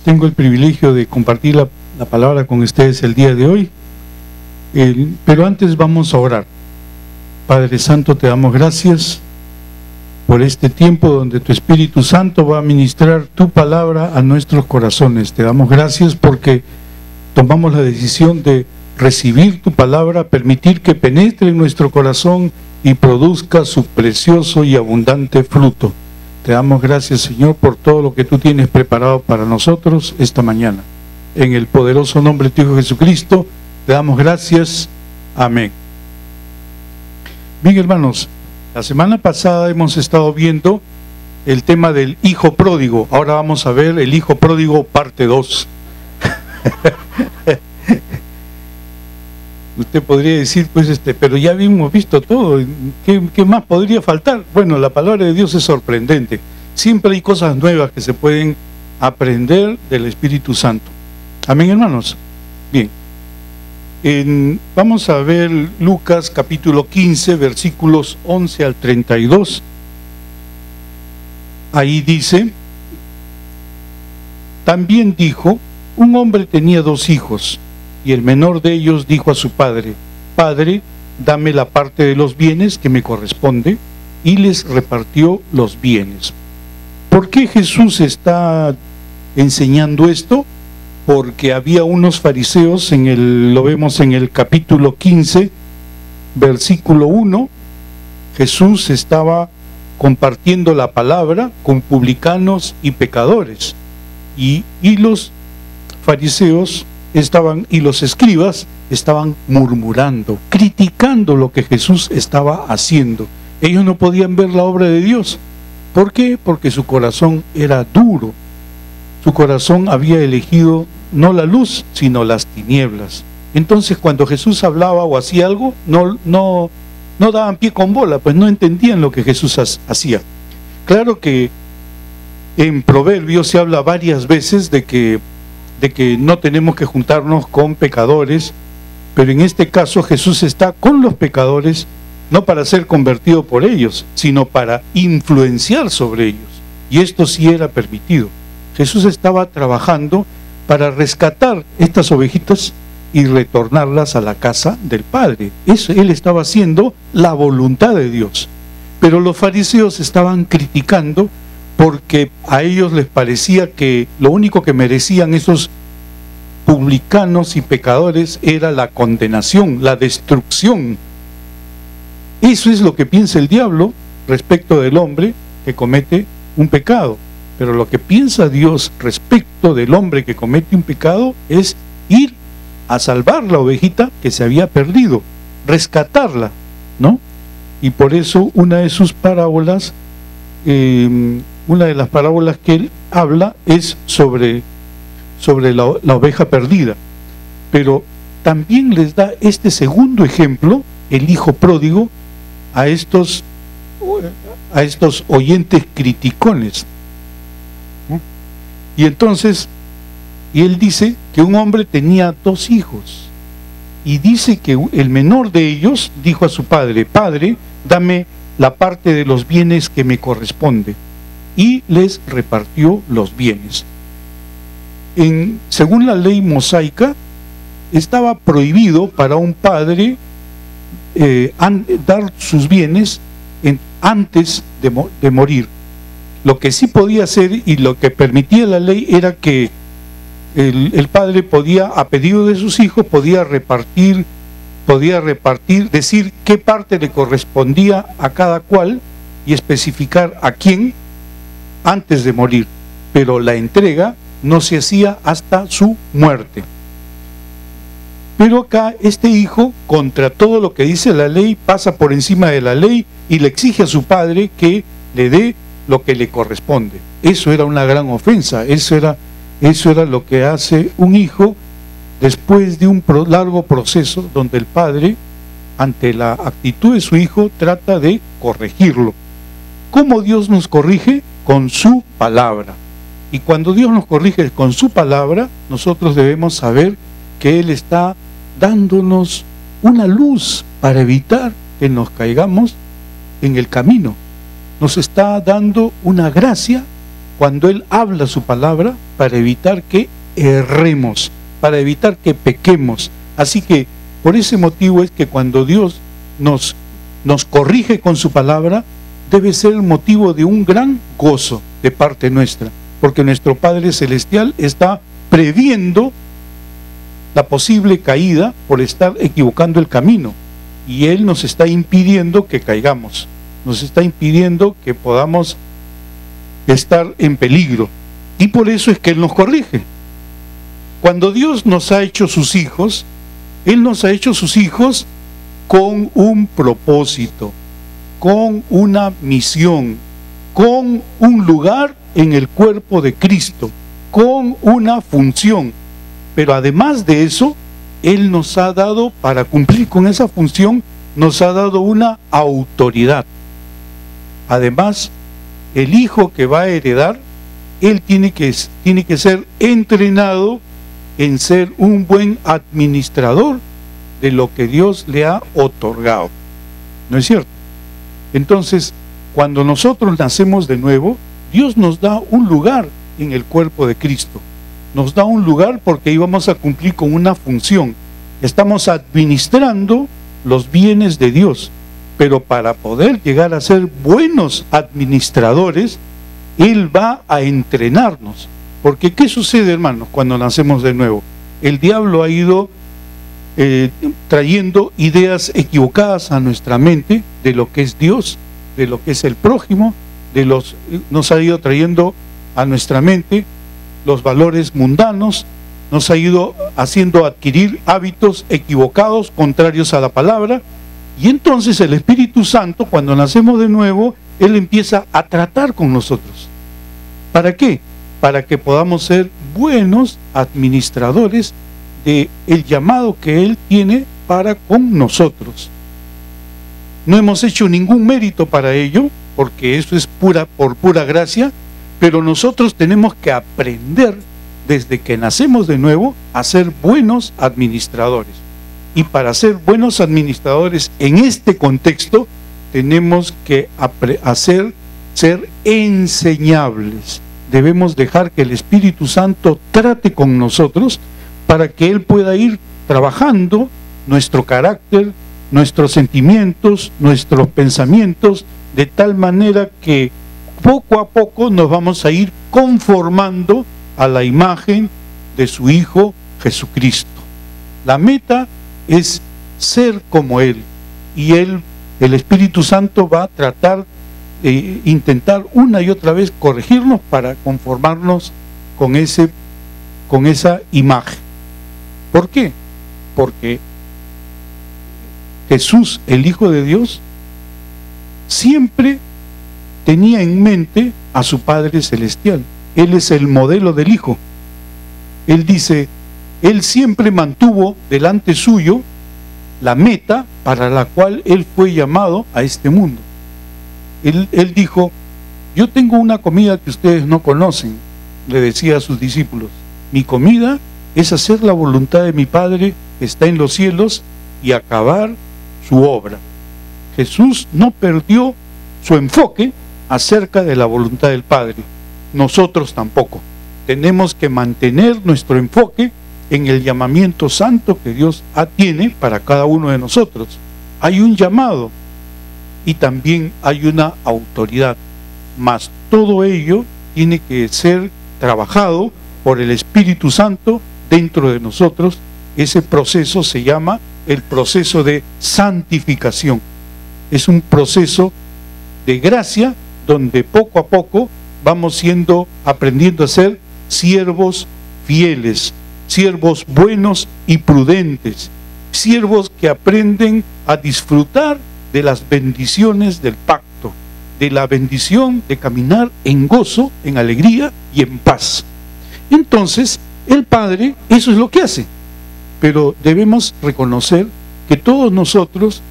Tengo el privilegio de compartir la palabra con ustedes el día de hoy, pero antes vamos a orar. Padre Santo, te damos gracias por este tiempo donde tu Espíritu Santo va a ministrar tu palabra a nuestros corazones. Te damos gracias porque tomamos la decisión de recibir tu palabra, permitir que penetre en nuestro corazón y produzca su precioso y abundante fruto. Te damos gracias, Señor, por todo lo que tú tienes preparado para nosotros esta mañana. En el poderoso nombre de tu Hijo Jesucristo, te damos gracias. Amén. Bien, hermanos, la semana pasada hemos estado viendo el tema del hijo pródigo. Ahora vamos a ver el hijo pródigo parte 2. Usted podría decir, pues, pero ya hemos visto todo, ¿qué más podría faltar? Bueno, la palabra de Dios es sorprendente. Siempre hay cosas nuevas que se pueden aprender del Espíritu Santo. Amén, hermanos. Bien. Vamos a ver Lucas capítulo 15, versículos 11 al 32. Ahí dice: también dijo, un hombre tenía 2 hijos, y el menor de ellos dijo a su padre: Padre, dame la parte de los bienes que me corresponde, y les repartió los bienes. ¿Por qué Jesús está enseñando esto? Porque había unos fariseos, lo vemos en el capítulo 15, versículo 1, Jesús estaba compartiendo la palabra con publicanos y pecadores, y los fariseos y los escribas estaban murmurando, criticando lo que Jesús estaba haciendo. Ellos no podían ver la obra de Dios. ¿Por qué? Porque su corazón era duro. Su corazón había elegido no la luz, sino las tinieblas. Entonces, cuando Jesús hablaba o hacía algo, no daban pie con bola, pues no entendían lo que Jesús hacía. Claro que en Proverbios se habla varias veces de que no tenemos que juntarnos con pecadores, pero en este caso Jesús está con los pecadores, no para ser convertido por ellos, sino para influenciar sobre ellos. Y esto sí era permitido. Jesús estaba trabajando para rescatar estas ovejitas y retornarlas a la casa del Padre. Eso él estaba haciendo la voluntad de Dios. Pero los fariseos estaban criticando porque a ellos les parecía que lo único que merecían esos publicanos y pecadores era la condenación, la destrucción. Eso es lo que piensa el diablo respecto del hombre que comete un pecado. Pero lo que piensa Dios respecto del hombre que comete un pecado es ir a salvar la ovejita que se había perdido, rescatarla, ¿no? Y por eso una de sus parábolas, una de las parábolas que él habla es sobre la oveja perdida. Pero también les da este segundo ejemplo, el hijo pródigo, a estos oyentes criticones. Y entonces, él dice que un hombre tenía 2 hijos, y dice que el menor de ellos dijo a su padre: Padre, dame la parte de los bienes que me corresponde, y les repartió los bienes. Según la ley mosaica, estaba prohibido para un padre dar sus bienes antes de morir. Lo que sí podía hacer y lo que permitía la ley era que el padre podía, a pedido de sus hijos, podía repartir, decir qué parte le correspondía a cada cual y especificar a quién antes de morir. Pero la entrega no se hacía hasta su muerte. Pero acá este hijo, contra todo lo que dice la ley, pasa por encima de la ley y le exige a su padre que le dé lo que le corresponde. Eso era una gran ofensa. Eso era lo que hace un hijo después de un largo proceso donde el padre, ante la actitud de su hijo, trata de corregirlo. ¿Cómo Dios nos corrige? Con su palabra. Y cuando Dios nos corrige con su palabra, nosotros debemos saber que Él está dándonos una luz para evitar que nos caigamos en el camino. Nos está dando una gracia cuando Él habla su palabra para evitar que erremos, para evitar que pequemos. Así que por ese motivo es que cuando Dios nos corrige con su palabra, debe ser el motivo de un gran gozo de parte nuestra, porque nuestro Padre Celestial está previendo la posible caída por estar equivocando el camino, y Él nos está impidiendo que caigamos, nos está impidiendo que podamos estar en peligro, y por eso es que Él nos corrige. Cuando Dios nos ha hecho sus hijos, Él nos ha hecho sus hijos con un propósito, con una misión, con un lugar en el cuerpo de Cristo, con una función. Pero además de eso, Él nos ha dado, para cumplir con esa función, nos ha dado una autoridad. Además, el hijo que va a heredar, él tiene que ser entrenado en ser un buen administrador de lo que Dios le ha otorgado. ¿No es cierto? Entonces, cuando nosotros nacemos de nuevo, Dios nos da un lugar en el cuerpo de Cristo. Nos da un lugar porque ahí vamos a cumplir con una función. Estamos administrando los bienes de Dios. Pero para poder llegar a ser buenos administradores, Él va a entrenarnos. Porque ¿qué sucede, hermanos, cuando nacemos de nuevo? El diablo ha ido trayendo ideas equivocadas a nuestra mente de lo que es Dios, de lo que es el prójimo, nos ha ido trayendo a nuestra mente los valores mundanos, nos ha ido haciendo adquirir hábitos equivocados, contrarios a la palabra, y entonces el Espíritu Santo, cuando nacemos de nuevo, Él empieza a tratar con nosotros. ¿Para qué? Para que podamos ser buenos administradores del llamado que Él tiene para con nosotros. No hemos hecho ningún mérito para ello, porque eso es por pura gracia, pero nosotros tenemos que aprender desde que nacemos de nuevo a ser buenos administradores. Y para ser buenos administradores en este contexto, tenemos que ser enseñables. Debemos dejar que el Espíritu Santo trate con nosotros para que Él pueda ir trabajando nuestro carácter, nuestros sentimientos, nuestros pensamientos, de tal manera que poco a poco nos vamos a ir conformando a la imagen de su Hijo Jesucristo. La meta es ser como Él, y el Espíritu Santo va a tratar de intentar una y otra vez corregirnos para conformarnos con esa imagen. ¿Por qué? Porque Jesús, el Hijo de Dios, siempre tenía en mente a su Padre Celestial. Él es el modelo del Hijo. Él dice, Él siempre mantuvo delante suyo la meta para la cual Él fue llamado a este mundo. Él dijo, yo tengo una comida que ustedes no conocen, le decía a sus discípulos. Mi comida es hacer la voluntad de mi Padre que está en los cielos y acabar su obra. Jesús no perdió su enfoque acerca de la voluntad del Padre. Nosotros tampoco. Tenemos que mantener nuestro enfoque en el llamamiento santo que Dios tiene para cada uno de nosotros. Hay un llamado y también hay una autoridad, mas todo ello tiene que ser trabajado por el Espíritu Santo dentro de nosotros. Ese proceso se llama el proceso de santificación. Es un proceso de gracia donde poco a poco vamos aprendiendo a ser siervos fieles, siervos buenos y prudentes, siervos que aprenden a disfrutar de las bendiciones del pacto, de la bendición de caminar en gozo, en alegría y en paz. Entonces, el Padre, eso es lo que hace. Pero debemos reconocer que todos nosotros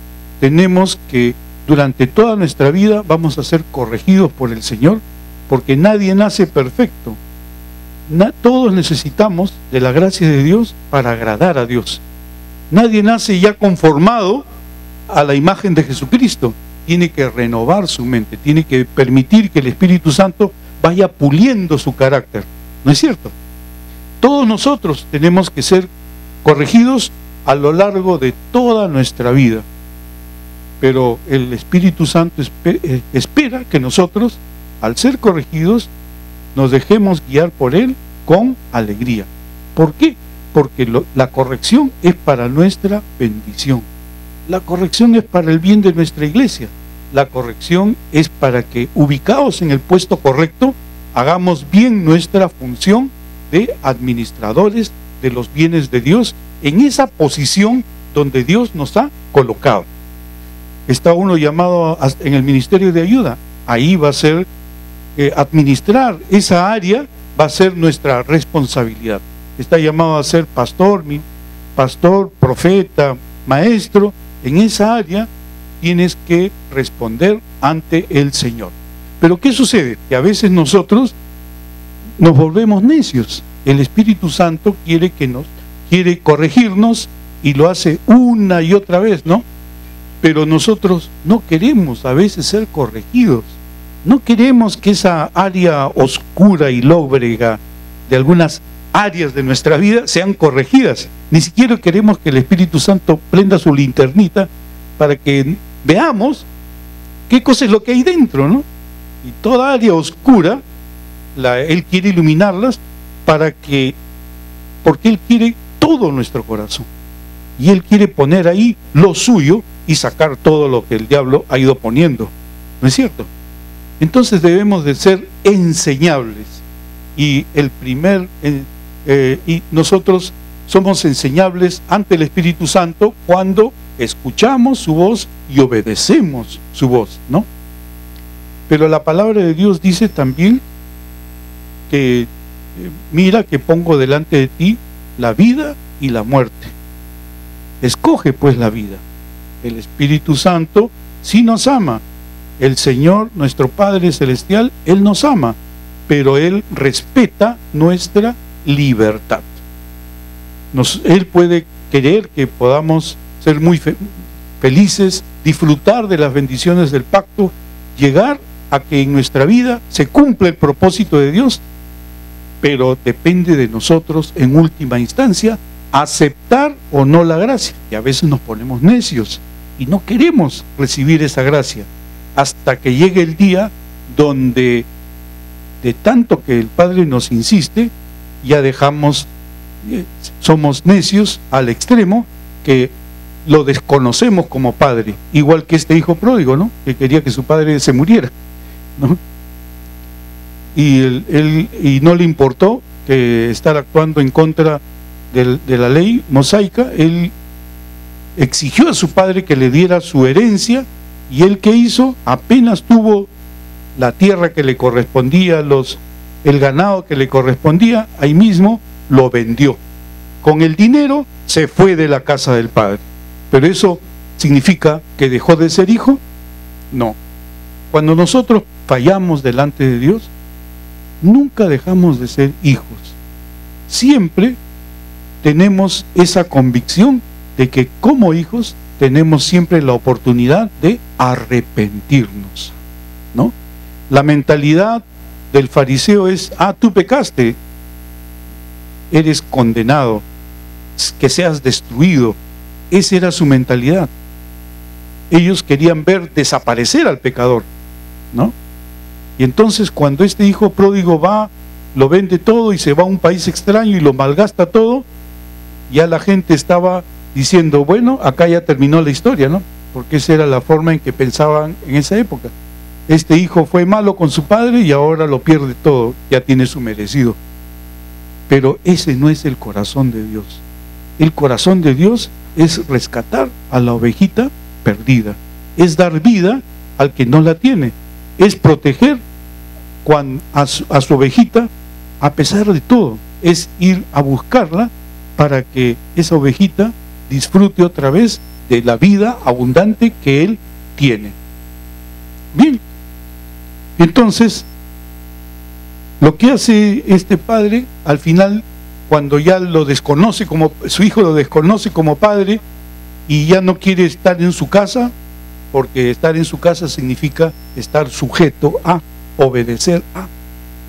tenemos que, durante toda nuestra vida, vamos a ser corregidos por el Señor, porque nadie nace perfecto. Todos necesitamos de la gracia de Dios para agradar a Dios. Nadie nace ya conformado a la imagen de Jesucristo. Tiene que renovar su mente, tiene que permitir que el Espíritu Santo vaya puliendo su carácter. ¿No es cierto? Todos nosotros tenemos que ser corregidos a lo largo de toda nuestra vida. Pero el Espíritu Santo espera que nosotros, al ser corregidos, nos dejemos guiar por Él con alegría. ¿Por qué? Porque la corrección es para nuestra bendición. La corrección es para el bien de nuestra iglesia. La corrección es para que, ubicados en el puesto correcto, hagamos bien nuestra función de administradores de los bienes de Dios en esa posición donde Dios nos ha colocado. Está uno llamado en el ministerio de ayuda. Ahí va a ser administrar esa área, va a ser nuestra responsabilidad. Está llamado a ser pastor, profeta, maestro. En esa área tienes que responder ante el Señor. Pero ¿qué sucede? Que a veces nosotros nos volvemos necios. El Espíritu Santo quiere corregirnos y lo hace una y otra vez, ¿no? Pero nosotros no queremos a veces ser corregidos. No queremos que esa área oscura y lóbrega de algunas áreas de nuestra vida sean corregidas. Ni siquiera queremos que el Espíritu Santo prenda su linternita para que veamos qué cosa es lo que hay dentro, ¿no? Y toda área oscura, Él quiere iluminarlas porque Él quiere todo nuestro corazón. Y Él quiere poner ahí lo suyo y sacar todo lo que el diablo ha ido poniendo. ¿No es cierto? Entonces debemos de ser enseñables. Y y nosotros somos enseñables ante el Espíritu Santo cuando escuchamos su voz y obedecemos su voz, ¿no? Pero la palabra de Dios dice también que mira que pongo delante de ti la vida y la muerte. Escoge pues la vida. El Espíritu Santo sí nos ama. El Señor, nuestro Padre Celestial, Él nos ama, pero Él respeta nuestra libertad. Él puede querer que podamos ser muy felices, disfrutar de las bendiciones del pacto, llegar a que en nuestra vida se cumpla el propósito de Dios, pero depende de nosotros en última instancia aceptar o no la gracia. Y a veces nos ponemos necios y no queremos recibir esa gracia hasta que llegue el día donde, de tanto que el Padre nos insiste, ya somos necios al extremo que lo desconocemos como padre, igual que este hijo pródigo, ¿no? Que quería que su padre se muriera, ¿no? Y no le importó que estar actuando en contra de la ley mosaica. Él exigió a su padre que le diera su herencia, y él, ¿qué hizo? Apenas tuvo la tierra que le correspondía, el ganado que le correspondía, ahí mismo lo vendió. Con el dinero se fue de la casa del padre. ¿Pero eso significa que dejó de ser hijo? No. Cuando nosotros fallamos delante de Dios, nunca dejamos de ser hijos. Siempre tenemos esa convicción de que como hijos tenemos siempre la oportunidad de arrepentirnos, ¿no? La mentalidad del fariseo es: tú pecaste, eres condenado, que seas destruido. Esa era su mentalidad. Ellos querían ver desaparecer al pecador, ¿no? Y entonces cuando este hijo pródigo lo vende todo y se va a un país extraño y lo malgasta todo, ya la gente estaba diciendo: bueno, acá ya terminó la historia, ¿no? Porque esa era la forma en que pensaban en esa época. Este hijo fue malo con su padre y ahora lo pierde todo, ya tiene su merecido. Pero ese no es el corazón de Dios. El corazón de Dios es rescatar a la ovejita perdida, es dar vida al que no la tiene, es proteger a su ovejita a pesar de todo, es ir a buscarla para que esa ovejita disfrute otra vez de la vida abundante que Él tiene. Bien, entonces lo que hace este padre al final, cuando ya lo desconoce su hijo lo desconoce como padre y ya no quiere estar en su casa, porque estar en su casa significa estar sujeto a, obedecer a.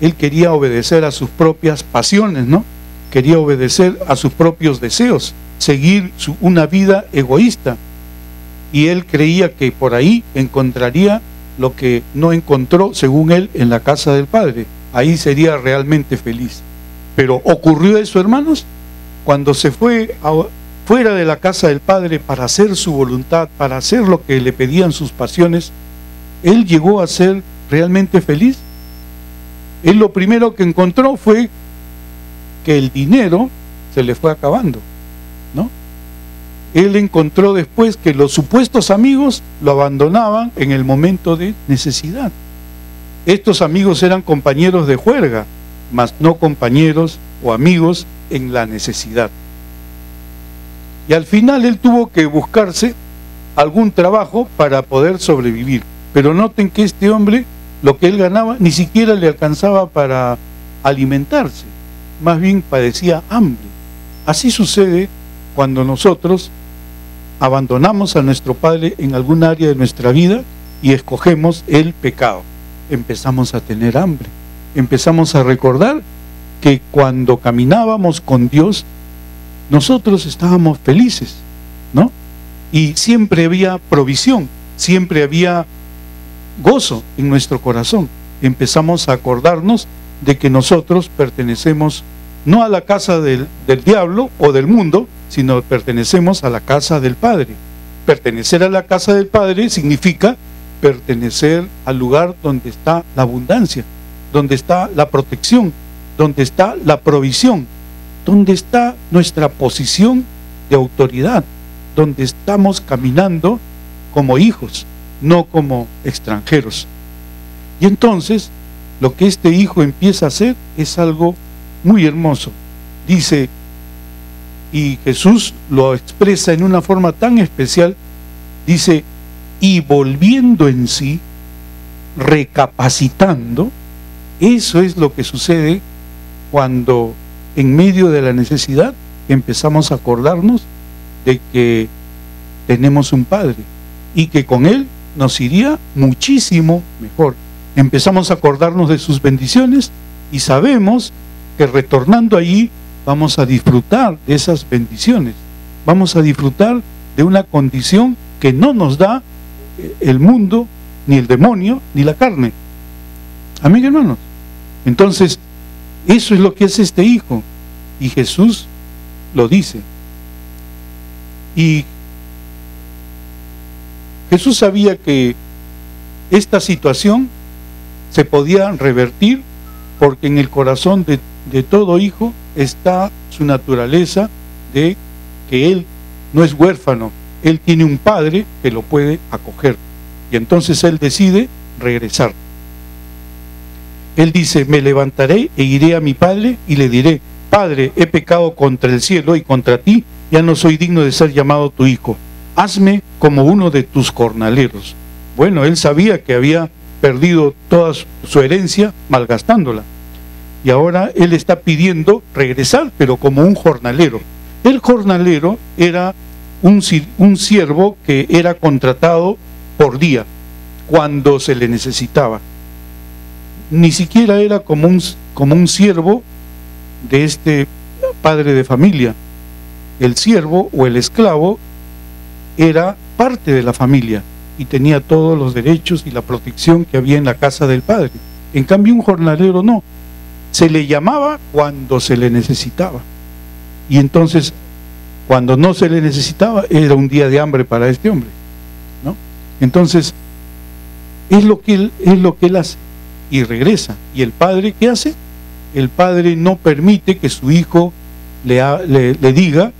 él quería obedecer a sus propias pasiones, ¿no? Quería obedecer a sus propios deseos, seguir una vida egoísta. Y él creía que por ahí encontraría lo que no encontró, según él, en la casa del Padre. Ahí sería realmente feliz. Pero ¿ocurrió eso, hermanos? Cuando se fue fuera de la casa del Padre para hacer su voluntad, para hacer lo que le pedían sus pasiones, ¿él llegó a ser realmente feliz? Él lo primero que encontró fue que el dinero se le fue acabando, ¿no? Él encontró después que los supuestos amigos lo abandonaban en el momento de necesidad. Estos amigos eran compañeros de juerga, mas no compañeros o amigos en la necesidad. Y al final él tuvo que buscarse algún trabajo para poder sobrevivir. Pero noten que este hombre, lo que él ganaba, ni siquiera le alcanzaba para alimentarse. Más bien padecía hambre. Así sucede cuando nosotros abandonamos a nuestro Padre en algún área de nuestra vida y escogemos el pecado. Empezamos a tener hambre. Empezamos a recordar que cuando caminábamos con Dios, nosotros estábamos felices, ¿no? Y siempre había provisión, siempre había gozo en nuestro corazón. Empezamos a acordarnos de que nosotros pertenecemos no a la casa del diablo o del mundo, sino pertenecemos a la casa del Padre. Pertenecer a la casa del Padre significa pertenecer al lugar donde está la abundancia, donde está la protección, donde está la provisión, donde está nuestra posición de autoridad, donde estamos caminando como hijos, no como extranjeros. Y entonces, lo que este hijo empieza a hacer es algo muy hermoso. Dice, y Jesús lo expresa en una forma tan especial, dice, y volviendo en sí, recapacitando. Eso es lo que sucede cuando en medio de la necesidad empezamos a acordarnos de que tenemos un Padre y que con Él nos iría muchísimo mejor. Empezamos a acordarnos de sus bendiciones y sabemos que retornando allí vamos a disfrutar de esas bendiciones, vamos a disfrutar de una condición que no nos da el mundo, ni el demonio, ni la carne. Amén, hermanos. Entonces, eso es lo que hace este hijo, y Jesús lo dice. Y Jesús sabía que esta situación se podía revertir porque en el corazón de todo hijo está su naturaleza de que él no es huérfano, él tiene un padre que lo puede acoger. Y entonces él decide regresar. Él dice, me levantaré e iré a mi padre y le diré, Padre, he pecado contra el cielo y contra ti, ya no soy digno de ser llamado tu hijo. Hazme como uno de tus jornaleros. Bueno, él sabía que había perdido toda su herencia malgastándola. Y ahora él está pidiendo regresar, pero como un jornalero. El jornalero era un siervo que era contratado por día, cuando se le necesitaba. Ni siquiera era como un siervo de este padre de familia. El siervo o el esclavo era parte de la familia y tenía todos los derechos y la protección que había en la casa del padre. En cambio, un jornalero no. Se le llamaba cuando se le necesitaba. Y entonces, cuando no se le necesitaba, era un día de hambre para este hombre, ¿no? Entonces, es lo que él hace. Y regresa. ¿Y el padre qué hace? El padre no permite que su hijo le diga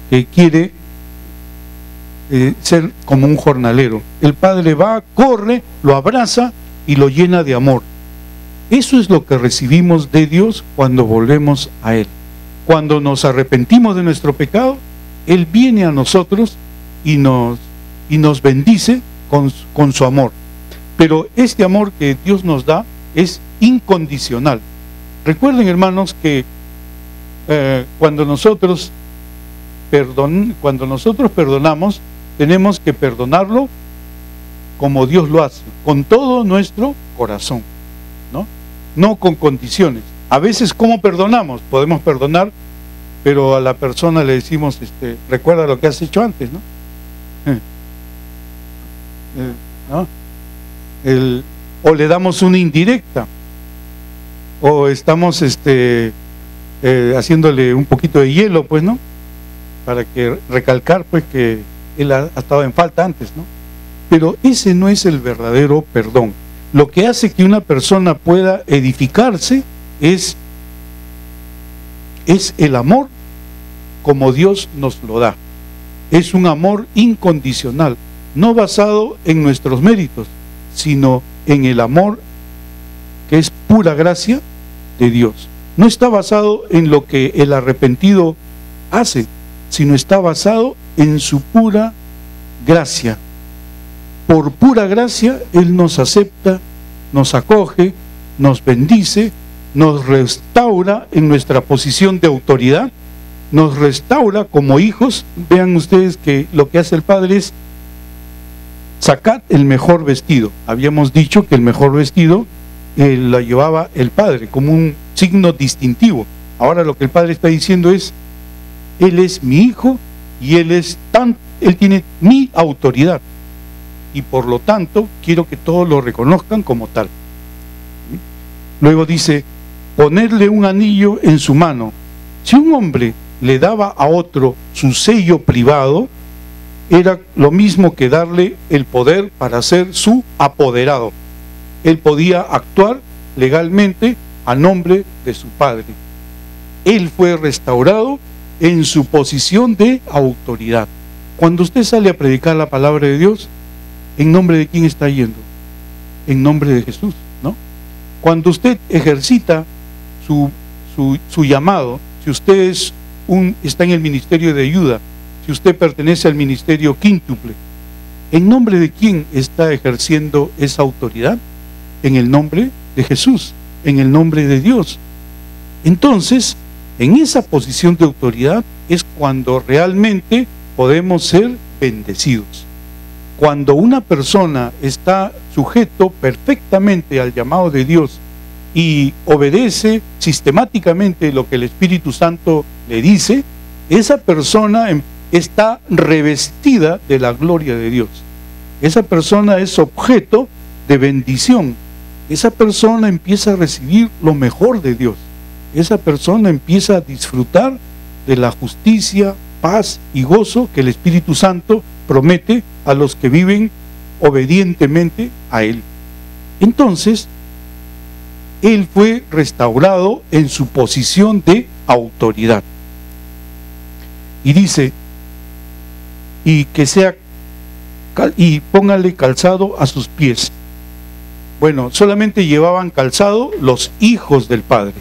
que quiere ser como un jornalero. El padre va, corre, lo abraza y lo llena de amor. Eso es lo que recibimos de Dios cuando volvemos a Él. Cuando nos arrepentimos de nuestro pecado, Él viene a nosotros y nos bendice con su amor. Pero este amor que Dios nos da es incondicional. Recuerden, hermanos, que cuando nosotros perdonamos, tenemos que perdonarlo como Dios lo hace, con todo nuestro corazón, ¿no? no con condiciones. A veces, ¿cómo perdonamos? Podemos perdonar, pero a la persona le decimos, recuerda lo que has hecho antes, ¿no? ¿No? O le damos una indirecta, o estamos haciéndole un poquito de hielo, pues, ¿no? Para que recalcar, pues, que él ha estado en falta antes, ¿no? Pero ese no es el verdadero perdón. Lo que hace que una persona pueda edificarse es el amor como Dios nos lo da. Es un amor incondicional, no basado en nuestros méritos, sino en el amor que es pura gracia de Dios. No está basado en lo que el arrepentido hace, sino está basado en su pura gracia. Por pura gracia Él nos acepta, nos acoge, nos bendice, nos restaura en nuestra posición de autoridad, nos restaura como hijos. Vean ustedes que lo que hace el Padre es sacar el mejor vestido. Habíamos dicho que el mejor vestido lo llevaba el Padre como un signo distintivo. Ahora lo que el Padre está diciendo es: Él es mi hijo y Él tiene mi autoridad, y por lo tanto quiero que todos lo reconozcan como tal. Luego dice: ponerle un anillo en su mano. Si un hombre le daba a otro su sello privado, era lo mismo que darle el poder para ser su apoderado. Él podía actuar legalmente a nombre de su padre. Él fue restaurado en su posición de autoridad. Cuando usted sale a predicar la palabra de Dios, ¿en nombre de quién está yendo? En nombre de Jesús, ¿no? Cuando usted ejercita su llamado, si usted está en el ministerio de ayuda, si usted pertenece al ministerio quíntuple, ¿en nombre de quién está ejerciendo esa autoridad? En el nombre de Jesús, en el nombre de Dios. Entonces, en esa posición de autoridad es cuando realmente podemos ser bendecidos. Cuando una persona está sujeto perfectamente al llamado de Dios y obedece sistemáticamente lo que el Espíritu Santo le dice, esa persona está revestida de la gloria de Dios. Esa persona es objeto de bendición. Esa persona empieza a recibir lo mejor de Dios. Esa persona empieza a disfrutar de la justicia, paz y gozo que el Espíritu Santo promete a los que viven obedientemente a Él. Entonces, Él fue restaurado en su posición de autoridad. Y dice, y póngale calzado a sus pies. Bueno, solamente llevaban calzado los hijos del Padre.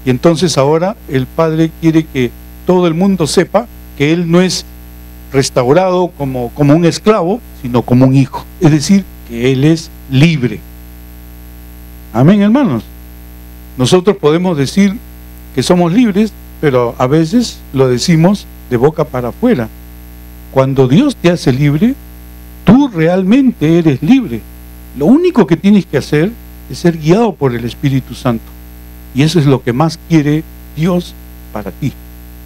Y entonces ahora el Padre quiere que todo el mundo sepa que Él no es restaurado como un esclavo, sino como un hijo. Es decir, que Él es libre. Amén, hermanos. Nosotros podemos decir que somos libres, pero a veces lo decimos de boca para afuera. Cuando Dios te hace libre, tú realmente eres libre. Lo único que tienes que hacer es ser guiado por el Espíritu Santo. Y eso es lo que más quiere Dios para ti,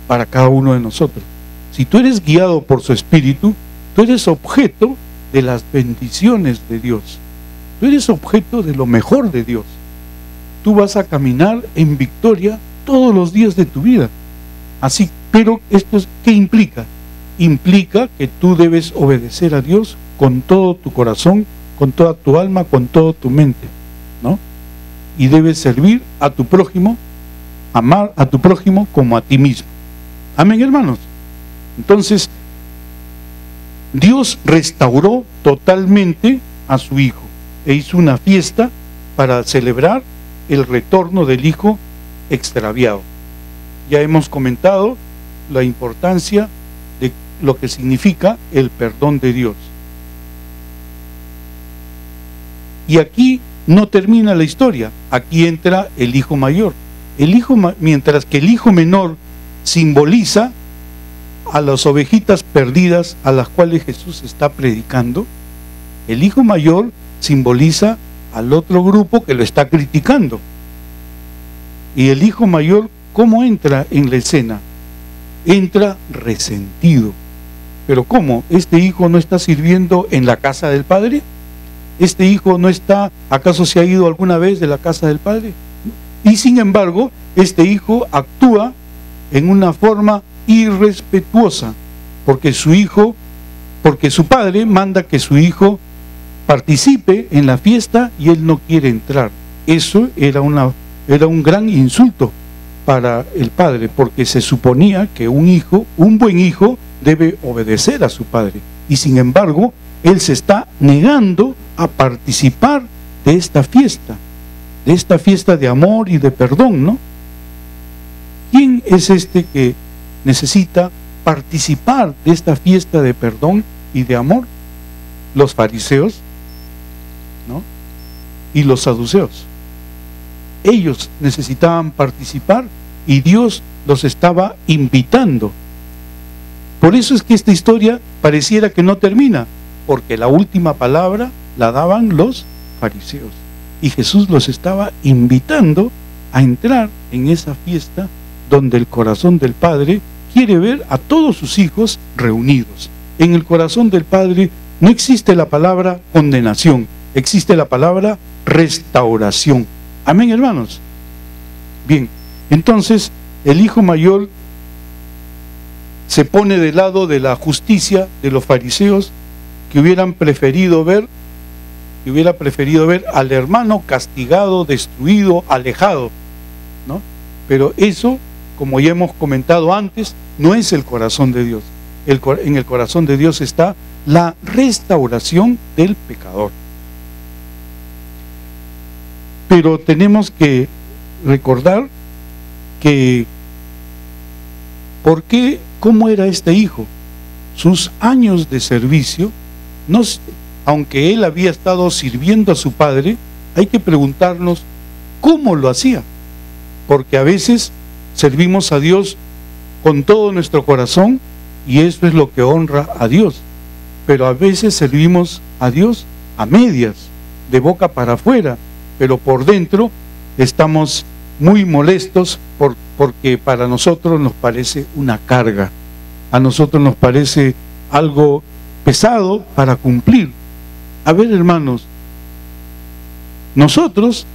para cada uno de nosotros. Si tú eres guiado por su Espíritu, tú eres objeto de las bendiciones de Dios. Tú eres objeto de lo mejor de Dios. Tú vas a caminar en victoria todos los días de tu vida. Así, pero ¿qué implica? Implica que tú debes obedecer a Dios con todo tu corazón, con toda tu alma, con toda tu mente, ¿no? Y debes servir a tu prójimo, amar a tu prójimo como a ti mismo. Amén, hermanos. Entonces, Dios restauró totalmente a su Hijo e hizo una fiesta para celebrar el retorno del Hijo extraviado. Ya hemos comentado la importancia de lo que significa el perdón de Dios. Y aquí no termina la historia, aquí entra el hijo mayor. Mientras que el hijo menor simboliza a las ovejitas perdidas a las cuales Jesús está predicando, el hijo mayor simboliza al otro grupo que lo está criticando. Y el hijo mayor, ¿cómo entra en la escena? Entra resentido. ¿Pero cómo? ¿Este hijo no está sirviendo en la casa del padre? ¿Este hijo no está, acaso se ha ido alguna vez de la casa del padre? Y sin embargo, este hijo actúa en una forma irrespetuosa, porque su padre manda que su hijo participe en la fiesta y él no quiere entrar. Eso era un gran insulto para el padre, porque se suponía que un buen hijo, debe obedecer a su padre. Y sin embargo, él se está negando a participar de esta fiesta de amor y de perdón, ¿no? ¿Quién es este que necesita participar de esta fiesta de perdón y de amor? Los fariseos, ¿no? Y los saduceos. Ellos necesitaban participar y Dios los estaba invitando. Por eso es que esta historia pareciera que no termina, porque la última palabra la daban los fariseos. Y Jesús los estaba invitando a entrar en esa fiesta donde el corazón del Padre quiere ver a todos sus hijos reunidos. En el corazón del Padre no existe la palabra condenación, existe la palabra restauración. Amén, hermanos. Bien, entonces el hijo mayor se pone del lado de la justicia de los fariseos, que hubiera preferido ver al hermano castigado, destruido, alejado, ¿no? Pero eso, como ya hemos comentado antes, no es el corazón de Dios. En el corazón de Dios está la restauración del pecador. Pero tenemos que recordar que ¿cómo era este hijo? Sus años de servicio, aunque él había estado sirviendo a su padre, hay que preguntarnos cómo lo hacía, porque a veces servimos a Dios con todo nuestro corazón y eso es lo que honra a Dios, pero a veces servimos a Dios a medias, de boca para afuera, pero por dentro estamos muy molestos porque para nosotros nos parece una carga, a nosotros nos parece algo pesado para cumplir. A ver, hermanos, nosotros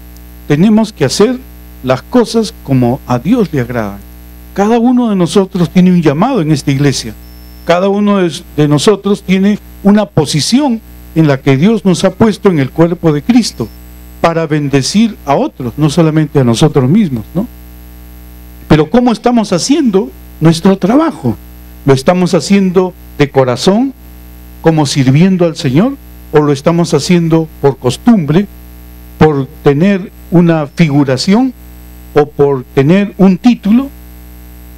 tenemos que hacer las cosas como a Dios le agradan. Cada uno de nosotros tiene un llamado en esta iglesia. Cada uno de nosotros tiene una posición en la que Dios nos ha puesto en el cuerpo de Cristo para bendecir a otros, no solamente a nosotros mismos, ¿no? Pero ¿cómo estamos haciendo nuestro trabajo? ¿Lo estamos haciendo de corazón, como sirviendo al Señor? ¿O lo estamos haciendo por costumbre, por tener una figuración o por tener un título,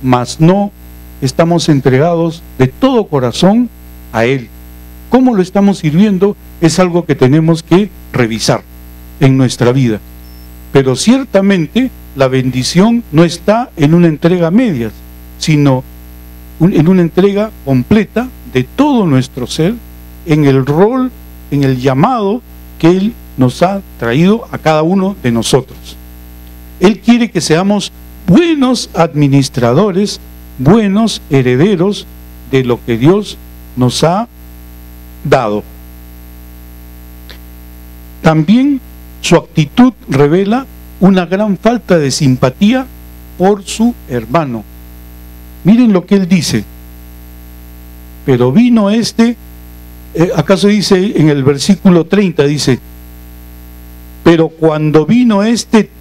mas no estamos entregados de todo corazón a Él? ¿Cómo lo estamos sirviendo? Es algo que tenemos que revisar en nuestra vida. Pero ciertamente la bendición no está en una entrega a medias, sino en una entrega completa de todo nuestro ser, en el rol, en el llamado que Él nos ha traído a cada uno de nosotros. Él quiere que seamos buenos administradores, buenos herederos de lo que Dios nos ha dado. También su actitud revela una gran falta de simpatía por su hermano. Miren lo que él dice. Pero vino acaso dice en el versículo 30, dice, pero cuando vino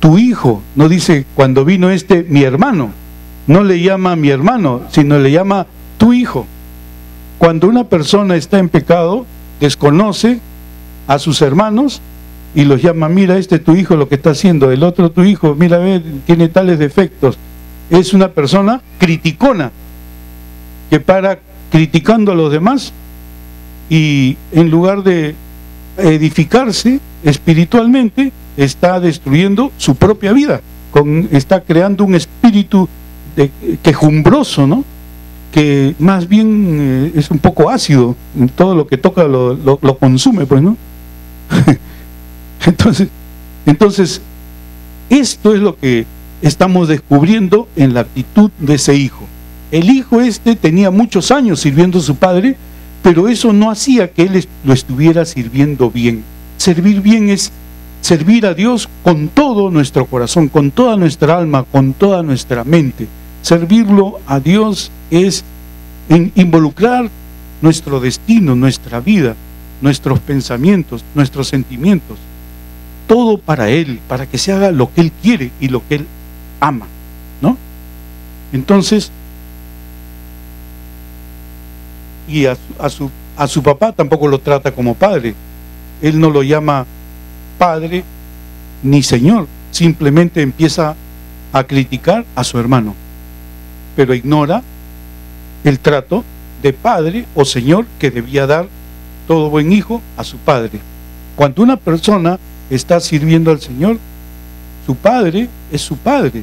tu hijo, no dice cuando vino mi hermano, no le llama mi hermano, sino le llama tu hijo. Cuando una persona está en pecado, desconoce a sus hermanos y los llama, mira, tu hijo lo que está haciendo, el otro tu hijo, mira, ve, tiene tales defectos. Es una persona criticona, que para criticando a los demás y en lugar de edificarse espiritualmente, está destruyendo su propia vida, está creando un espíritu quejumbroso, ¿no? Que más bien es un poco ácido, todo lo que toca lo consume, pues, ¿no? Entonces, esto es lo que estamos descubriendo en la actitud de ese hijo. El hijo tenía muchos años sirviendo a su padre, pero eso no hacía que él lo estuviera sirviendo bien. Servir bien es servir a Dios con todo nuestro corazón, con toda nuestra alma, con toda nuestra mente. Servirlo a Dios es involucrar nuestro destino, nuestra vida, nuestros pensamientos, nuestros sentimientos, todo para Él, para que se haga lo que Él quiere y lo que Él ama, ¿no? Entonces, y a su papá tampoco lo trata como padre. Él no lo llama padre ni señor, simplemente empieza a criticar a su hermano, pero ignora el trato de padre o señor que debía dar todo buen hijo a su padre. Cuando una persona está sirviendo al Señor, su padre es su padre,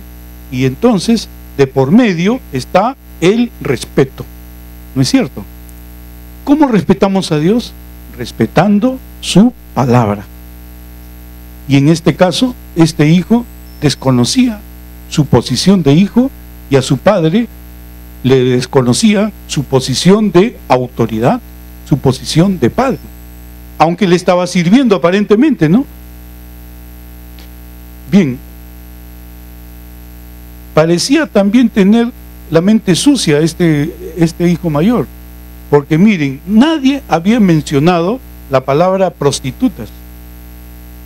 y entonces de por medio está el respeto, ¿no es cierto? ¿Cómo respetamos a Dios? Respetando su palabra. Y en este caso, este hijo desconocía su posición de hijo, y a su padre le desconocía su posición de autoridad, su posición de padre, aunque le estaba sirviendo aparentemente, ¿no? Bien, parecía también tener la mente sucia este hijo mayor, porque miren, nadie había mencionado la palabra prostitutas.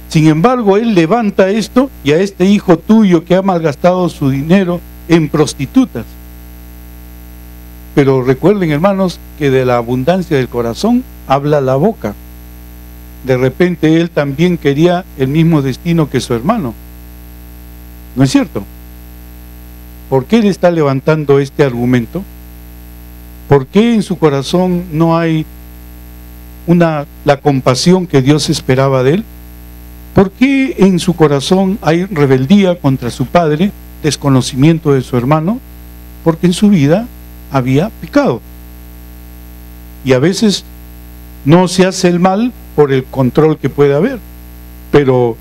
Sin embargo, él levanta esto y a este hijo tuyo que ha malgastado su dinero en prostitutas. Pero recuerden, hermanos, que de la abundancia del corazón habla la boca. De repente él también quería el mismo destino que su hermano, ¿no es cierto? ¿Por qué él está levantando este argumento? ¿Por qué en su corazón no hay la compasión que Dios esperaba de él? ¿Por qué en su corazón hay rebeldía contra su padre, desconocimiento de su hermano? Porque en su vida había pecado. Y a veces no se hace el mal por el control que puede haber, pero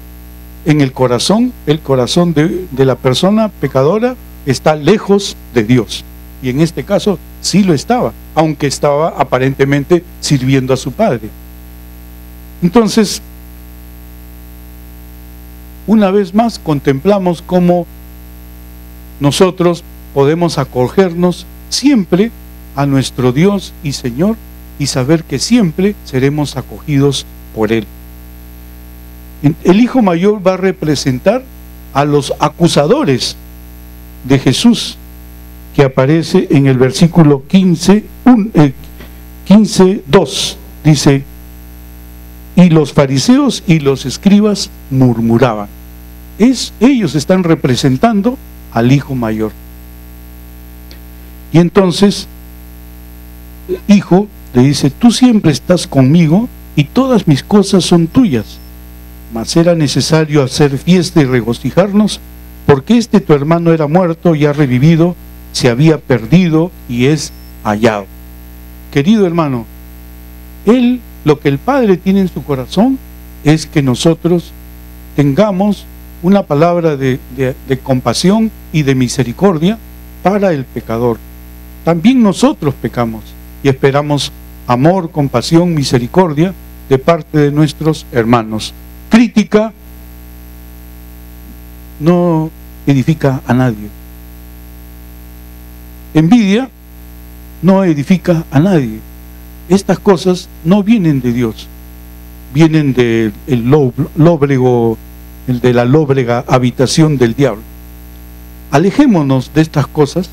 en el corazón de la persona pecadora está lejos de Dios. Y en este caso sí lo estaba, aunque estaba aparentemente sirviendo a su padre. Entonces, una vez más contemplamos cómo nosotros podemos acogernos siempre a nuestro Dios y Señor y saber que siempre seremos acogidos por Él. El hijo mayor va a representar a los acusadores de Jesús, que aparece en el versículo 15:2, dice: y los fariseos y los escribas murmuraban. Ellos están representando al hijo mayor. Y entonces el hijo le dice: tú siempre estás conmigo y todas mis cosas son tuyas, mas era necesario hacer fiesta y regocijarnos, porque tu hermano era muerto y ha revivido, se había perdido y es hallado. Querido hermano, lo que el Padre tiene en su corazón es que nosotros tengamos una palabra de compasión y de misericordia para el pecador. También nosotros pecamos y esperamos amor, compasión, misericordia de parte de nuestros hermanos. Crítica no edifica a nadie. Envidia no edifica a nadie. Estas cosas no vienen de Dios, vienen de la lóbrega habitación del diablo. Alejémonos de estas cosas,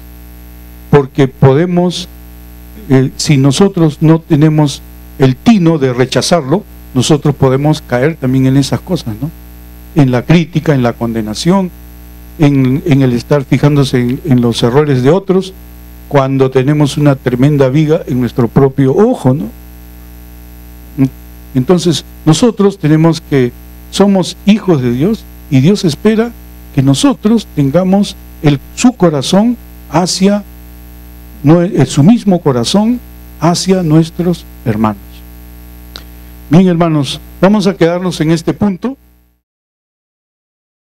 porque podemos, si nosotros no tenemos el tino de rechazarlo, nosotros podemos caer también en esas cosas, ¿no? En la crítica, en la condenación, en el estar fijándose en los errores de otros, cuando tenemos una tremenda viga en nuestro propio ojo, ¿no? Entonces nosotros somos hijos de Dios, y Dios espera que nosotros tengamos su corazón hacia, su mismo corazón hacia nuestros hermanos. Bien, hermanos, vamos a quedarnos en este punto.